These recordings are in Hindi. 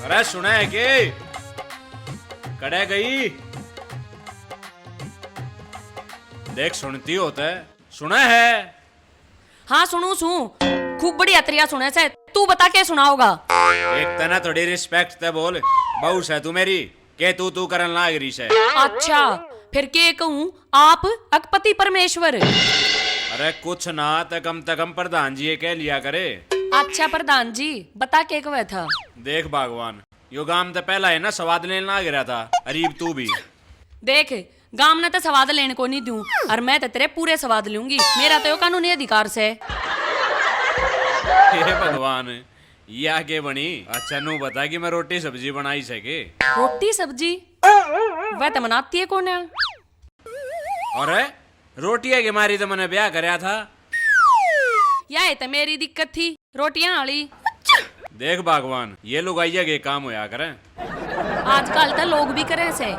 अरे सुना है कि कड़े गई देख सुनती होता है सुना है। हाँ सुनू सू खूब बढ़िया तरिया सुने से तू बता के सुनाओगा। एक तना थोड़ी रिस्पेक्ट ते बोल बहु से तू मेरी के तू करन लाग रही से। अच्छा फिर के कहूँ आप अकपति परमेश्वर। अरे कुछ ना ते कम प्रधान जी ये कह लिया करे। अच्छा प्रधान जी बता के कवे था। देख भगवान यो गांव तो पहला है ना स्वाद लेने लाग रहा था अरीब तू भी देख गांव ने तो स्वाद लेने को नहीं दूं और मैं तो तेरे पूरे स्वाद लूंगी। मेरा तो कानूनी अधिकार से। हे भगवान ये आगे बनी। अच्छा नू बता कि मैं रोटी सब्जी बनाई सके। रोटी सब्जी वह तो बनाती है कौन है। और रोटी है कि मारी तो मैंने ब्याह कराया था। यह तो मेरी दिक्कत थी रोटियां वाली। देख भगवान ये लोग आइया के काम होया करें। आजकल तो लोग भी करे से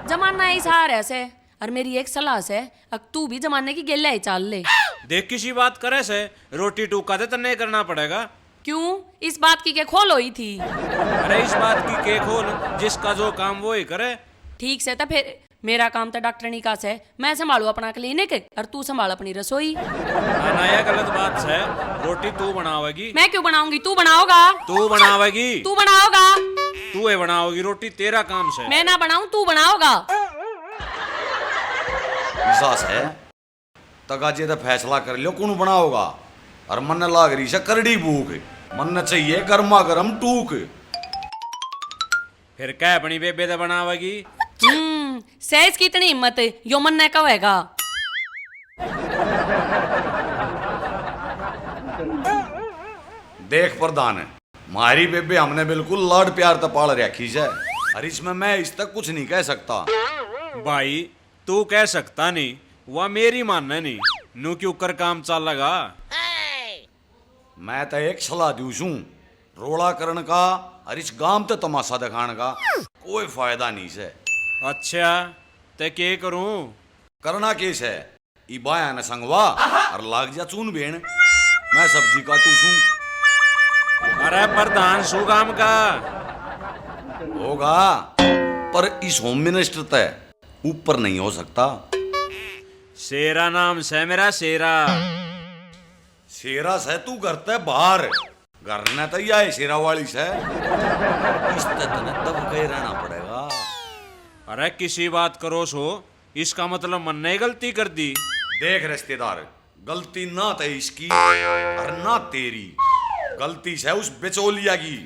जमाना ही सहार है से। और मेरी एक सलाह से अब तू भी जमाने की गेला ही चाल ले। देख किसी बात करे से रोटी टूका तो नहीं करना पड़ेगा। क्यों इस बात की के खोल हुई थी। अरे इस बात की के खोल जिसका जो काम वो ही करे। ठीक से तो फिर मेरा काम तो डॉक्टरनी का से मैं संभालू अपना क्लिनिक और तू संभाल अपनी रसोई। नया गलत बात है। रोटी तू बनावेगी। मैं क्यों बनाऊंगी तू बनाओगा। तू बनावेगी। तू बनाओगा। तू है बनाओगी रोटी तेरा काम से। मैं ना बनाऊं तू बनाओगा। विश्वास है तगाजे तो फैसला कर लो कौन बनाओगा। और मन लाग रही से करड़ी भूख मन चाहिए गर्मा गर्म टूक। फिर क्या अपनी बेबे तो बनावेगी। सहज की इतनी हिम्मत यो मन ने कहेगा। देख प्रधान मारी बेबे हमने बिल्कुल लाड प्यार तो पाल रखी है। और इसमें मैं इस तक कुछ नहीं कह सकता। भाई तू कह सकता नहीं वह मेरी मानना नहीं नू क्यों कर काम चल लगा। मैं तो एक सलाह दू छू रोड़ा करने का और इस गांव तो तमाशा दिखाने का कोई फायदा नहीं से। अच्छा ते के करूं। करना केस है ई बाया न संगवा और लाग जा चून बेन मैं सब्जी काटू छू। अरे प्रधान सुगाम का होगा पर इस होम मिनिस्टर तय ऊपर नहीं हो सकता। शेरा नाम से मेरा शेरा। शेरा से तू घर ते बाहर घर न तो है शेरा वाली से इस तने दब के रहना पड़ेगा। अरे किसी बात करो सो इसका मतलब मन ने गलती कर दी। देख रिश्तेदार गलती ना तो इसकी और ना तेरी गलती से उस बेचौलिया की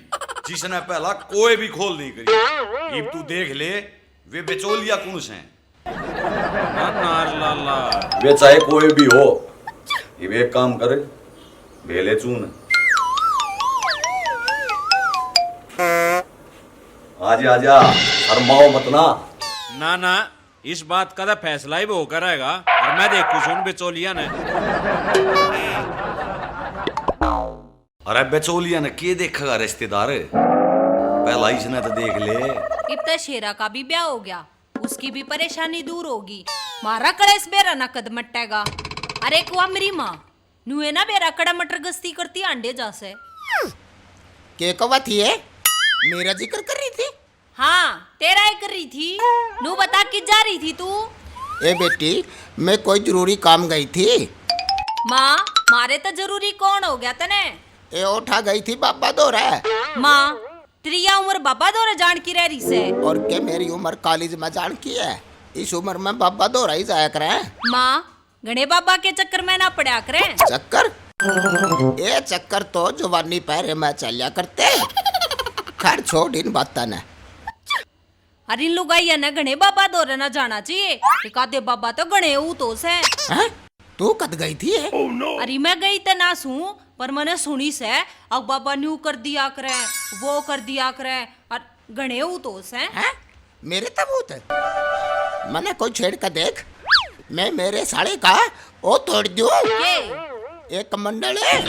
जिसने पहला कोई भी खोल नहीं करी। अब तू देख ले वे बेचौलिया कौन से लाला वे चाहे कोई भी हो ये एक काम करे भेले चून आजा आजा शर्माओ मत ना। ना इस बात का तो फैसला ही वो करेगा। और मैं देखू सुन बिचौलिया ने। अरे बेचौलिया ने के देखेगा रिश्तेदार पहला इसने तो देख ले। इतना शेरा का भी ब्याह हो गया उसकी भी परेशानी दूर होगी। मारा कड़ेस बेरा ना कद मटेगा। अरे कुआ मेरी माँ नुए ना बेरा कड़ा मटर गस्ती करती अंडे जासे। के कवा थी है मेरा जिक्र कर रही थी। हाँ तेरा ही कर रही थी। नू बता कि जा रही थी तू। ए बेटी मैं कोई जरूरी काम गई थी। माँ मारे तो जरूरी कौन हो गया तने। ए उठा गई थी बाबा दो रे। माँ त्रिया उम्र बाबा दौरे जान की रह रही से। और के मेरी उम्र कॉलेज में जान की है इस उम्र में बाबा दो ही जाया करे। माँ गणे बाबा के चक्कर में ना पड़ा करे। चक्कर ए चक्कर तो जवानी पैरे में चलिया करते। खैर छोड़ इन बातों ने। अरे इन लोग आई ना गणे बाबा दौरे ना जाना चाहिए। एक आधे बाबा तो गणे ऊ तो से। तू कद गई थी है? अरे मैं गई तो ना सू पर मैंने सुनी से अब बाबा न्यू कर दिया करे वो कर दिया करे और गणे ऊ तो से। मेरे तबूत मैंने कोई छेड़ का देख मैं मेरे साड़े का ओ तोड़ दूं। एक मंडल है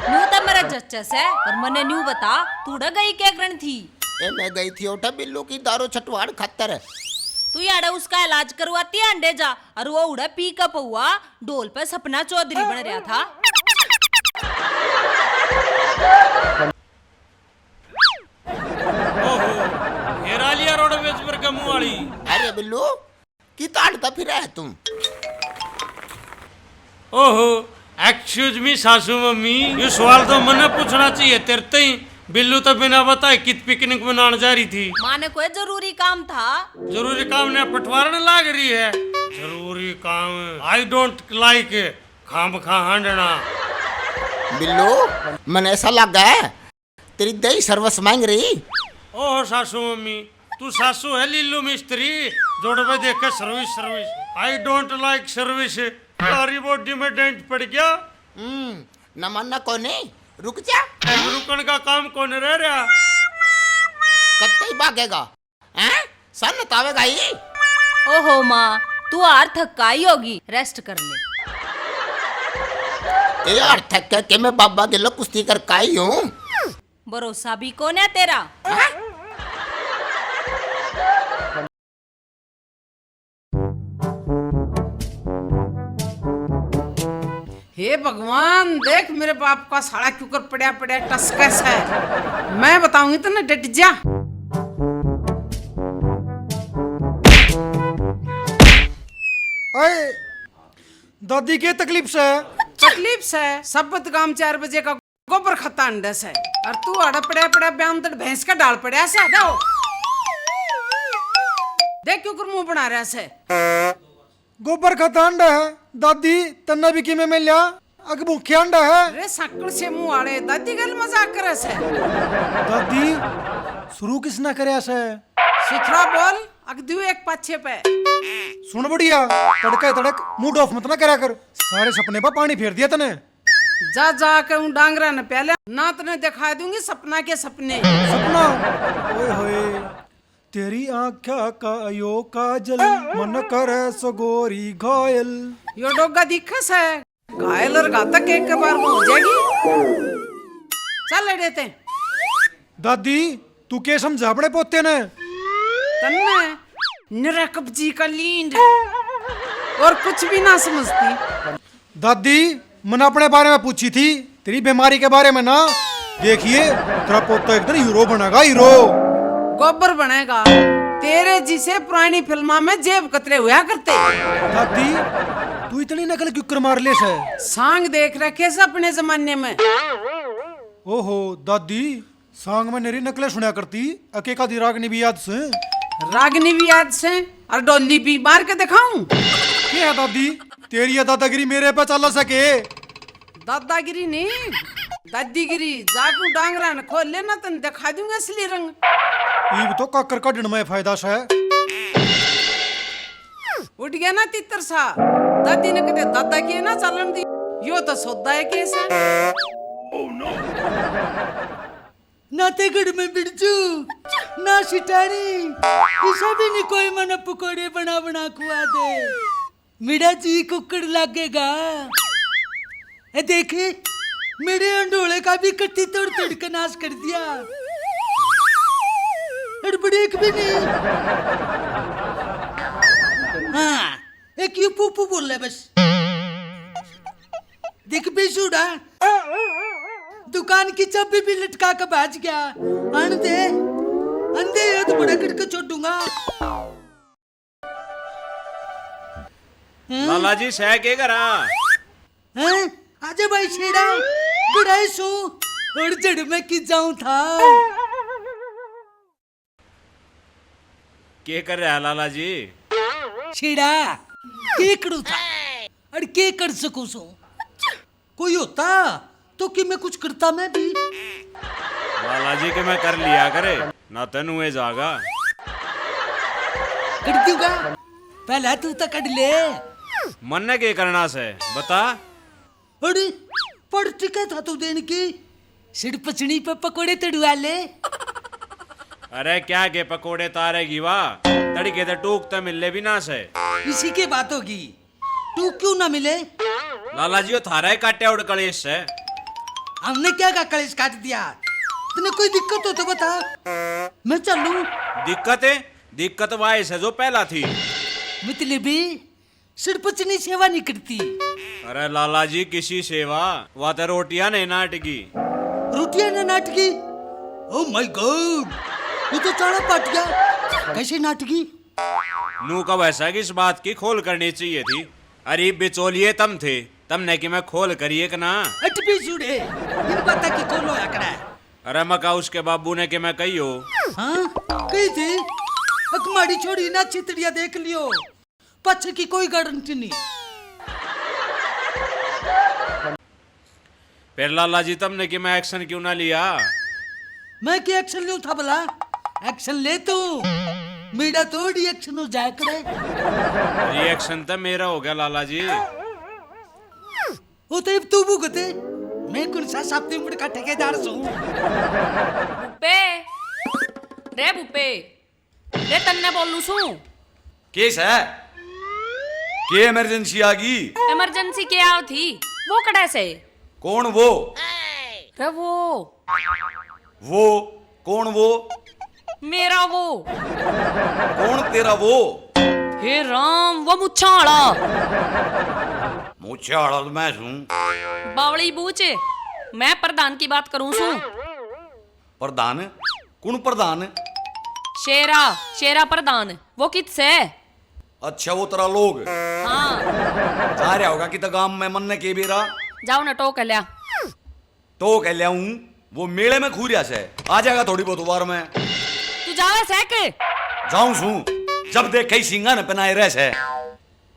न्यू तो मेरा जच्चस है पर मैंने न्यू बता तूड़ा गई क्या करण थी। ए मैं गई थी ओटा बिल्लू की दारू छटवाड़ खातर। तू यार उसका इलाज करवाती है अंडे जा और वो उड़ा पी कप हुआ ढोल पे सपना चौधरी बन रहा था। बिल्लू की ताड़ता फिर है तुम? ओहो एक्सक्यूज मी सासू मम्मी, ये सवाल तो मैंने पूछना चाहिए तेरे ते ही। बिल्लू तो बिना बताए कित पिकनिक मनाने जा रही थी। माँ ने कोई जरूरी काम था। जरूरी काम ने पटवारन लाग रही है। जरूरी काम आई डोंट लाइक खाम खा हांडना। बिल्लू मन ऐसा लग है तेरी दही सर्वस मांग रही। ओहो सासू मम्मी, तू सासू है लीलू मिस्त्री, जोड़वे देख के service service. I don't like service. सारी बॉडी में डेंट पड़ गया। न मानना कोने, रुक जा। रुकन का काम कौन रह रहा? कत्ते भागेगा हैं? सन तावेगा ही। ओहो माँ, तू आर थकाई होगी, रेस्ट कर ले। ए यार थक के मैं बाबा के लोग कुश्ती कर काई हूँ। भरोसा भी कौन है तेरा? हे भगवान, देख मेरे बाप का साड़ा क्यों कर पड़ा पड़ा टसकस है। मैं बताऊंगी तो ना डट जा। अरे दादी के तकलीफ से? तकलीफ से सबत काम 4 बजे का गोबर खाता अंडे से, और तू अड़ा पड़ा पड़ा ब्याम तड़ भैंस का डाल पड़ा से। देख क्यों कर मुंह बना रहा से। गोबर खाता अंडा है दादी, तन्ना भी की में मिल लिया अग भूखे अंडा है। अरे सकड़ से मुंह आड़े दादी गल मजाक करे से। दादी शुरू किसने करे ऐसे? सुथरा बोल, अग दियो एक पाछे पे। सुन बढ़िया, तड़के तड़क मूड ऑफ मत ना करा कर, सारे सपने पर पानी फेर दिया तने। जा जा के उन डांगरा ने पहले ना तने दिखा दूंगी सपना के सपने। सपना ओए होए, तेरी आँखा का यो काजल, मन करे सगोरी घायल। यो डोगा दिखस है, घायल और घातक एक के बार में हो जाएगी। चल ले देते। दादी तू के समझा अपने पोते ने? तन्ने निरा कब्जी का लींड और कुछ भी ना समझती। दादी मैंने अपने बारे में पूछी थी, तेरी बीमारी के बारे में ना। देखिए तेरा पोता एक दिन हीरो बनेगा, हीरो। गोबर बनेगा तेरे जिसे पुरानी फिल्मा में जेब कतरे हुआ करते। दादी तू इतनी नकल क्यों कर मार ले से? सांग देख रखे से अपने जमाने में। ओहो दादी, सांग में नरी नकलें सुना करती, अके का रागनी भी याद से। रागनी भी याद से और डोली भी मार के दिखाऊं। क्या है दादी, तेरी ये दादागिरी मेरे पे चल सके? दादागिरी नहीं, दादीगिरी। जाकू डांगरा ने खोल लेना तो दिखा दूंगा असली रंग। ये तो काकर का डिन में फायदा से। उठ गया ना तितर सा। दादी ने कदे दादा की ना चलन दी। यो तो सौदा है कैसे। नातेगढ़ में बिरजू ना सिटारी, इसे भी नहीं कोई मन पकोड़े बना बना खुआ दे। मेरा जी कुकड़ लगेगा। ए देखे मेरे अंडोले का भी कट्टी तोड़ तोड़ के नाश कर दिया। ब्रेक भी नहीं। हाँ एक यू पू बोल रहा है बस। देख बेसुड़ा, दुकान की चाबी भी लटका के भाज गया। अंधे अंधे ये तो बड़ा कटके छोड़ूंगा। लाला जी सह के करा? हैं आजा भाई शेरा, बुढ़ाई सो और जड़ में की जाऊं था। के कर रहा है लाला जी? शेरा के करूं था और के कर सकूं सो। कोई होता तो कि मैं कुछ करता मैं भी। लाला जी के मैं कर लिया करे ना, तेन हुए जागा कर दूंगा। पहले तू तो कर ले। मन ने के करना से बता। अरे पढ़ चुका था तू देन की सिर पचड़ी पे पकोड़े तड़वा ले। अरे क्या के पकोड़े तारेगी वाह, तड़के तो टूकते मिलले भी ना से। इसी की बात होगी, तू क्यों ना मिले? लाला जी वो थारा ही काटे उड़ कलेश से। हमने क्या का कलेश काट दिया? तने कोई दिक्कत हो तो बता, मैं चलूं। दिक्कत वाइस है जो पहला थी। मतलब सिरपचनी सेवा नहीं करती। अरे लाला जी किसी सेवा, वह तो रोटियां नहीं नाटकी। रोटियां ना नाटकी? ओह माय गॉड, ये तो चाड़ा पट गया। कैसे नाटकी? नू का वैसा कि इस बात की खोल करनी चाहिए थी। अरे बिचौलिए तम थे, तमने कि मैं खोल करिए कि ना। अट भी जुड़े इन बात की खोलो आकड़ा। अरे मका उसके बाबू ने कि मैं कही हो। हाँ कही थी अकमाड़ी छोड़ी ना चितड़िया देख लियो, पछ की कोई गारंटी नहीं। फिर लाला जी तमने कि मैं एक्शन क्यों ना लिया। मैं क्या एक्शन लूं था भला? एक्शन ले तू, मेरा थोड़ी एक्शन हो जाए करे। रिएक्शन तो मेरा हो गया लाला जी। वो तो तू भुगते, मैं कौन सा साप्ते मुड़ का ठेकेदार सू। बुप्पे बुप्पे रे तन्ने बोलू सू। केस है के इमरजेंसी आ गई। इमरजेंसी क्या थी वो कड़ा से? कौन वो? रे वो कौन वो? मेरा वो। कौन तेरा वो? हे राम वो मुच्छा वाला। मुझे आड़ा तो मैं हूँ। बावड़ी बूच, मैं प्रधान की बात करूं सू। प्रधान? कौन प्रधान? शेरा प्रधान। वो किससे? अच्छा वो तेरा लोग हाँ जा रहा होगा कि तो गांव में मन ने के बेरा जाओ ना टोक लिया। तो कह लिया हूँ वो मेले में खूरिया से आ जाएगा थोड़ी बहुत बार में। तू जावे से के? जाऊं सू जब देखे ही सिंगा ने पहनाए रह से।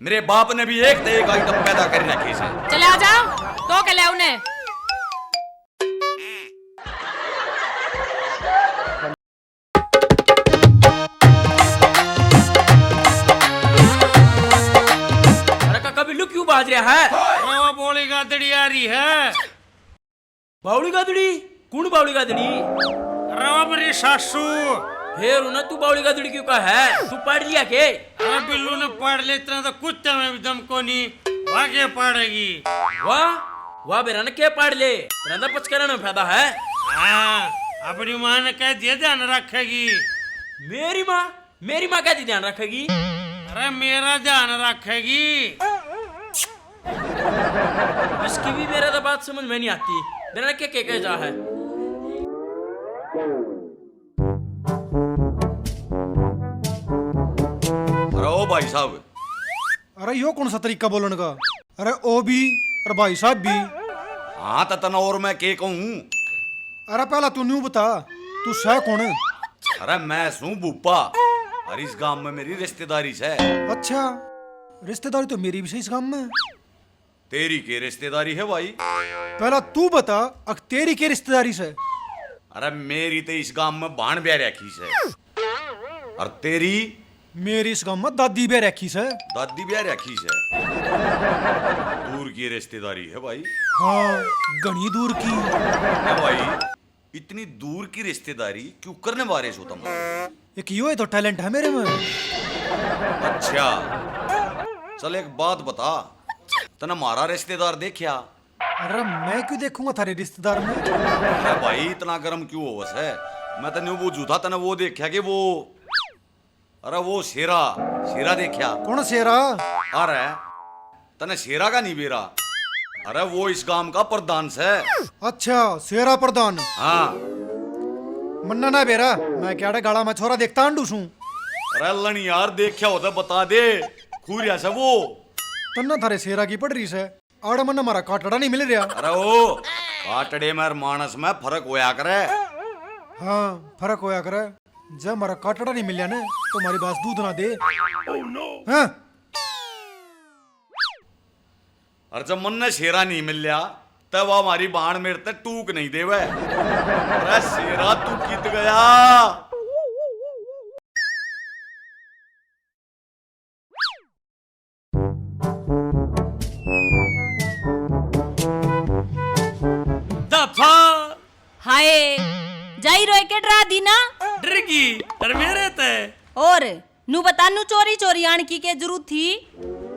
मेरे बाप ने भी एक आइटम पैदा कर रखी से। चले आ जाओ टोक लिया उन्हें। बिल्लू क्यों बाज रहा है? वो बोली गादड़ी आ रही है। बावली गादड़ी? कौन बावली गादड़ी? रवा मेरी सासू। फिर ना तू बावली गादड़ी क्यों कहा है? तू पढ़ लिया के? अरे बिल्लू ने पढ़ ले इतना तो कुत्ते में भी दम को नहीं, वाके पढ़ेगी। वाह वाह बेरा ने क्या पढ़ ले, तेरा पचकरा में फायदा है। हाँ अपनी माँ ने कह दिया ध्यान रखेगी। मेरी माँ क्या ध्यान रखेगी? अरे मेरा ध्यान रखेगी। इसकी भी मेरा तो बात समझ में नहीं आती। मेरा क्या क्या जा है? अरे ओ भाई साहब। अरे यो कौन सा तरीका बोलने का? अरे ओ भी और भाई साहब भी। हाँ तना और मैं के कहूँ? अरे पहला तू न्यू बता, तू सह कौन? अरे मैं सू बूपा और इस गांव में मेरी रिश्तेदारी से। अच्छा रिश्तेदारी तो मेरी भी सही इस गांव में। तेरी के रिश्तेदारी है भाई? पहला तू बता अक तेरी के रिश्तेदारी से। अरे मेरी तो इस गांव में भाण ब्याह रखी से। और तेरी? मेरी इस गांव में दादी ब्याह रखी से। दादी ब्याह रखी से। दूर की रिश्तेदारी है भाई। हाँ घनी दूर की है भाई। इतनी दूर की रिश्तेदारी क्यों करने वाले हो तुम? एक यो है तो टैलेंट है मेरे में। अच्छा चल एक बात बता, तने हमारा रिश्तेदार देखा? अरे मैं क्यों देखूंगा थारे रिश्तेदार में? अरे भाई इतना गर्म क्यों हो बस है? मैं तने वो जूता तने वो देखा कि वो, अरे वो शेरा देखा? कौन शेरा? अरे तने शेरा का नहीं बेरा? अरे वो इस गांव का प्रधान से। अच्छा शेरा प्रधान। हाँ मन्ना ना बेरा, मैं क्या गाड़ा में छोरा देखता अंडूसू। अरे लन यार देखा हो तो बता दे। खूरिया से वो तन्ना थारे शेरा की पड़ रही से आड़ मन हमारा काटड़ा नहीं मिल रहा। अरे ओ काटड़े में मानस में फर्क होया करे। हाँ फर्क होया करे। जब हमारा काटड़ा नहीं मिल ना तो हमारी बात दूध ना दे। हाँ? और जब मन ने शेरा नहीं मिल तब वो हमारी बाण मेरे तक टूक नहीं देवे। अरे शेरा तू कित गया? दफा हाय जाई रोए के डरा दी ना। डरगी और मेरे ते और नु बता नु चोरी चोरी आन की के जरूरत थी?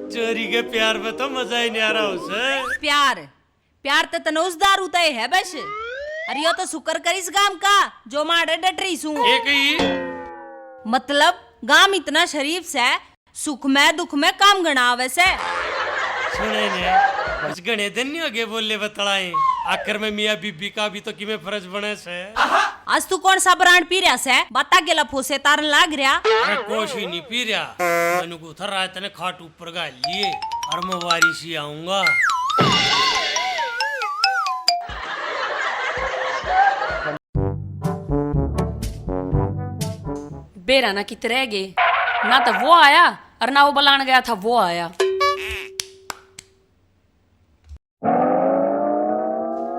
चोरी के प्यार में तो मजा ही नहीं आ रहा उसे। प्यार तो तनोजदार होता है बस। अरे यो तो शुक्र करिस गाम का जो मारे डटरी सू। एक ही मतलब गाम इतना शरीफ से सुख में दुख में काम गणावे से। सुने ने कुछ गणे दिन नहीं हो गए बोले बतलाए। आखिर में मियाँ बीबी का भी तो किमें फर्ज बने से। आज तू कौन सा ब्रांड पी रहा है? बता गेला फूसे तारन लाग रहा। अरे कुछ ही नहीं पी रहा, मैंने को उतर रहा है तने खाट ऊपर गा लिए और मैं वारिस ही आऊंगा। बेरा ना कित रह गए, ना तो वो आया और ना वो बुलाने गया था वो आया।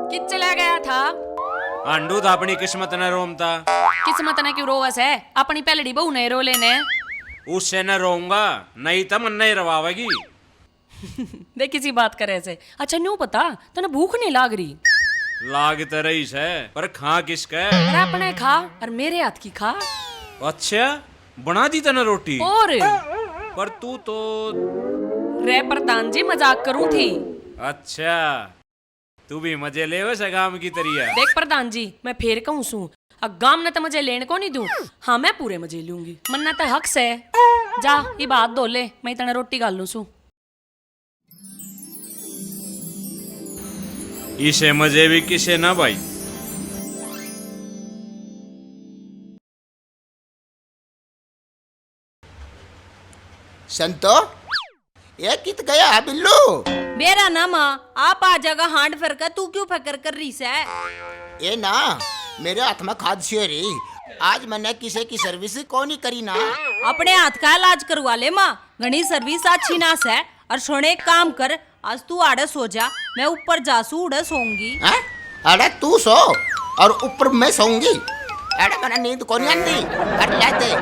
कित चला गया था? आंडू था अपनी किस्मत न रोमता। किस्मत ने क्यों रोवस है? अपनी पहलड़ी बहू ने रो लेने। उससे न रोऊंगा, नहीं तो मन नहीं रवावेगी। देख किसी बात करे से। अच्छा न्यू पता तने भूख नहीं लाग रही? लाग तो रही है, पर खा किसका? अरे अपने खा और मेरे हाथ की खा। अच्छा बना दी तने रोटी? और पर तू तो रे प्रधान जी मजाक करूं थी। अच्छा तू भी मजे ले वैसे काम की तरिया। देख प्रधान जी मैं फेर कहूं सू, गाम ने तो मुझे लेने को नहीं दूं। हाँ मैं पूरे मजे लूंगी, मन्ना तो हक से। जा ये बात दो ले, मैं तने रोटी गाल लूं सू। इसे मजे भी किसे ना भाई। संतो ये कित गया है बिल्लू? मेरा नाम आप आ जाएगा हांड फिर का, तू क्यों फिक्र कर रही है? ये ना मेरे हाथ में खाद से रही, आज मैंने किसी की सर्विस को नहीं करी ना। अपने हाथ का इलाज करवा ले माँ, घनी सर्विस अच्छी नास है। और सोने एक काम कर, आज तू आड़े सो जा, मैं ऊपर जासू उड़े सोऊंगी। अरे तू सो और ऊपर मैं सोऊंगी। अरे मैंने नींद को नहीं आती, कर लेते।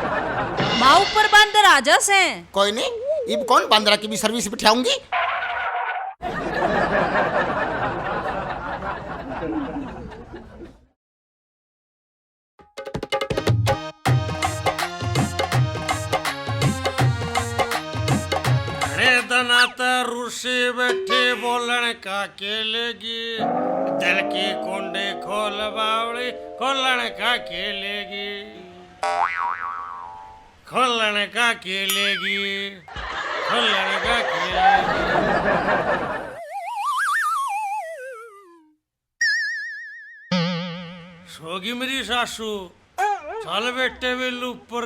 माँ ऊपर बंदर आ जा से। कोई नहीं, इब कौन बंदरा की भी सर्विस बिठाऊंगी। दनाता रूसी बैठे बोलन का केलेगी, दिल की कुंडी खोल बावड़ी खोलन का केलेगी, खोलन का केलेगी, खोलन का केलेगी। सोगी मेरी सासू, चल बेटे बिल्लू ऊपर।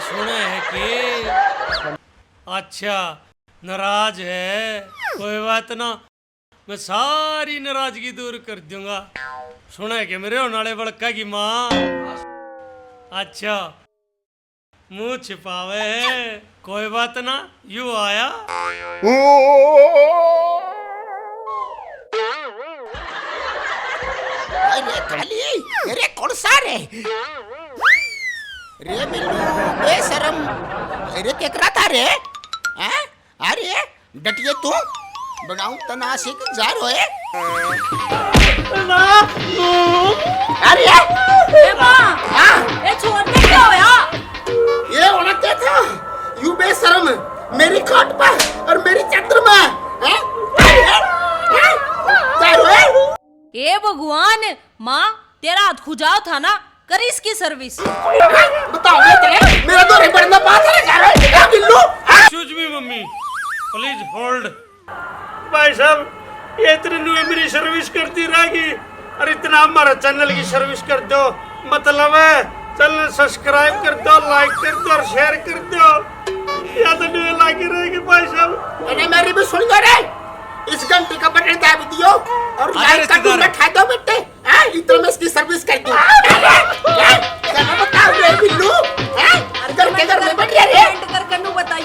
सुना है कि अच्छा नाराज है, कोई बात ना, मैं सारी नाराजगी दूर कर दूंगा। सुना है कि मेरे होने बड़का की माँ अच्छा मुंह छिपावे है, कोई बात ना, यू आया। अरे खाली अरे कौन सा रे? रे बिल्लू बेशरम, अरे केकरा था रे? हैं? अरे डटिए तू, बनाऊं तना सिक जार होए। अरे ए मां, ए छोड़ दे क्या होया? ये होना क्या था? यू बेशरम मेरी खाट पर और मेरी चादर में, हैं? जार होए? ए भगवान, माँ तेरा हाथ खुजाओ था ना, कर इसकी सर्विस। बताओ तेरे मेरा तो रिबन में बात है यार। ए Billu, excuse me mummy, please hold. भाई साहब ये इतने न्यू मेरी सर्विस करती रहेगी और इतना हमारा चैनल की सर्विस कर दो, मतलब है चैनल सब्सक्राइब कर दो, लाइक कर दो और शेयर कर दो, या तो न्यू लागी रहेगी भाई साहब। अरे मेरी भी सुन लो रे, इस घंटे का बटन दाब दियो और लाइक का बटन उठा दो बेटे। हां इतना में इसकी सर्विस कर दूं। क्या बताओ रे बिल्लू? हैं? घर के घर में बैठ रे, कर कन्नू बता